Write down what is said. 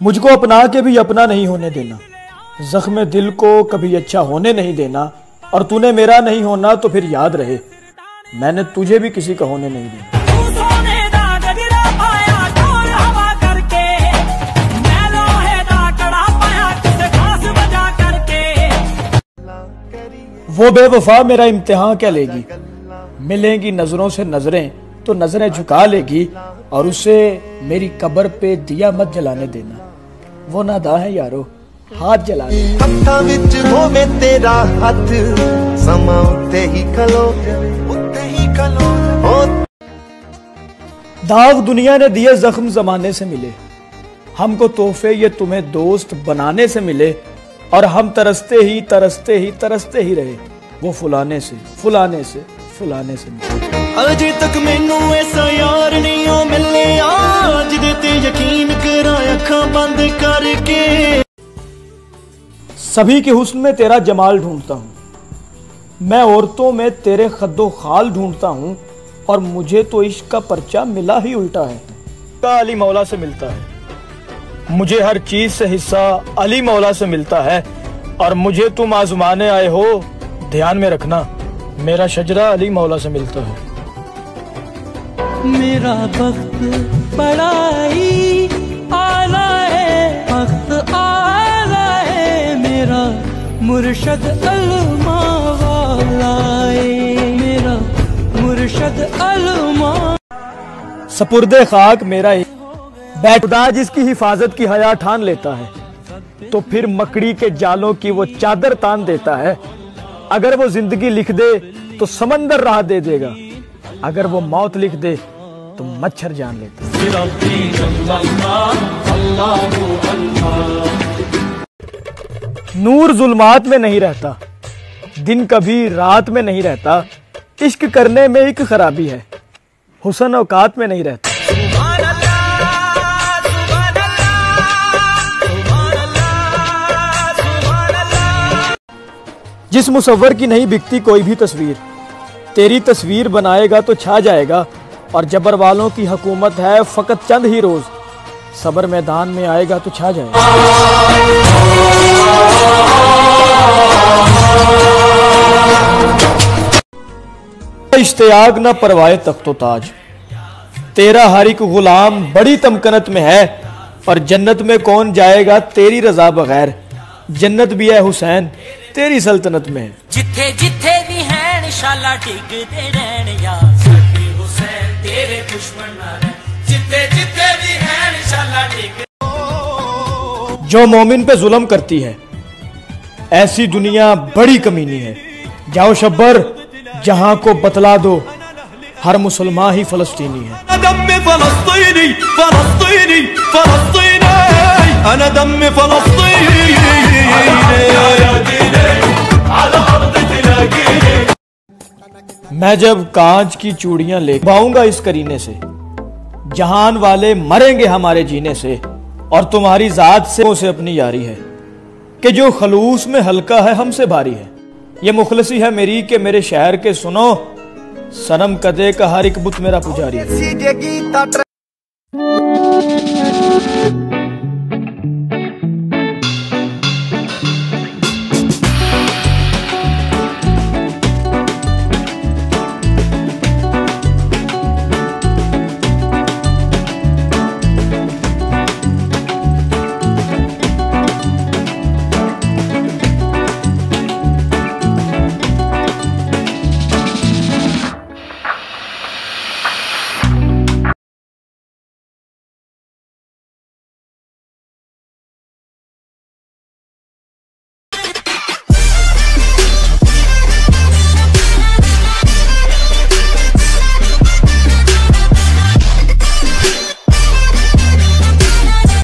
मुझको अपना के भी अपना नहीं होने देना, जख्म दिल को कभी अच्छा होने नहीं देना, और तूने मेरा नहीं होना तो फिर याद रहे मैंने तुझे भी किसी का होने नहीं देना। वो बेवफा मेरा इम्तिहान क्या लेगी, मिलेंगी नजरों से नजरें तो नजरें झुका लेगी, और उसे मेरी कब्र पे दिया मत जलाने देना, वो नादा है यारो हाथ जला दे। हत्था विच होवे तेरा हाथ समा उत्ते ही खलो दाग दुनिया ने दिए जख्म जमाने से मिले, हमको तोहफे ये तुम्हें दोस्त बनाने से मिले, और हम तरसते ही तरसते ही तरसते ही रहे वो फुलाने से फुलाने से फुलाने से अजे तक मैनू ऐसा यार नहीं हो मिले आज देते यकीन करा अखां बंद करके। सभी के हुस्न में तेरा जमाल ढूंढता हूँ, मैं औरतों में तेरे खद्दो खाल ढूंढता हूँ, और मुझे तो इश्क का पर्चा मिला ही उल्टा है। अली मौला से मिलता है, मुझे हर चीज से हिस्सा अली मौला से मिलता है, और मुझे तुम आजमाने आए हो ध्यान में रखना मेरा शजरा अली मौला से मिलता है। मेरा वक्त बड़ा ही आला है, वक्त आला है, मेरा मुर्शद अलमा वाला है, मेरा मुर्शद अलमा। सपुर्दे खाक मेरा खुदा जिसकी हिफाजत की हया ठान लेता है, तो फिर मकड़ी के जालों की वो चादर तान देता है। अगर वो जिंदगी लिख दे तो समंदर राह दे देगा, अगर वो मौत लिख दे तो मच्छर जान लेता है। नूर जुल्मात में नहीं रहता, दिन कभी रात में नहीं रहता, इश्क करने में एक खराबी है, हुस्न औकात में नहीं रहता। जिस मुसव्वर की नहीं बिकती कोई भी तस्वीर, तेरी तस्वीर बनाएगा तो छा जाएगा, और जबर वालों की हुकूमत है फकत चंद ही रोज, सबर मैदान में आएगा तो छा जाएगा। इश्तियाक न परवाए तख्तो ताज, तेरा हर एक गुलाम बड़ी तमकनत में है, और जन्नत में कौन जाएगा तेरी रजा बगैर, जन्नत भी है हुसैन तेरी सल्तनत में है। जिथे जिथे भी हैं इंशाल्लाह टिकते रहन या साडे हुसैन तेरे दुश्मन ना रह, जिथे जिथे भी हैं इंशाल्लाह टिक। जो मोमिन पे जुल्म करती है ऐसी दुनिया बड़ी कमीनी है, जाओ शब्बर जहां को बतला दो हर मुसलमान ही फलस्तीनी है। मैं जब कांच की चूड़ियां ले पाऊंगा इस करीने से, जहान वाले मरेंगे हमारे जीने से, और तुम्हारी जात से अपनी यारी है कि जो खलूस में हल्का है हमसे भारी है। ये मुखलसी है मेरी के मेरे शहर के सुनो, सनम कदे का हर एक बुत मेरा पुजारी है।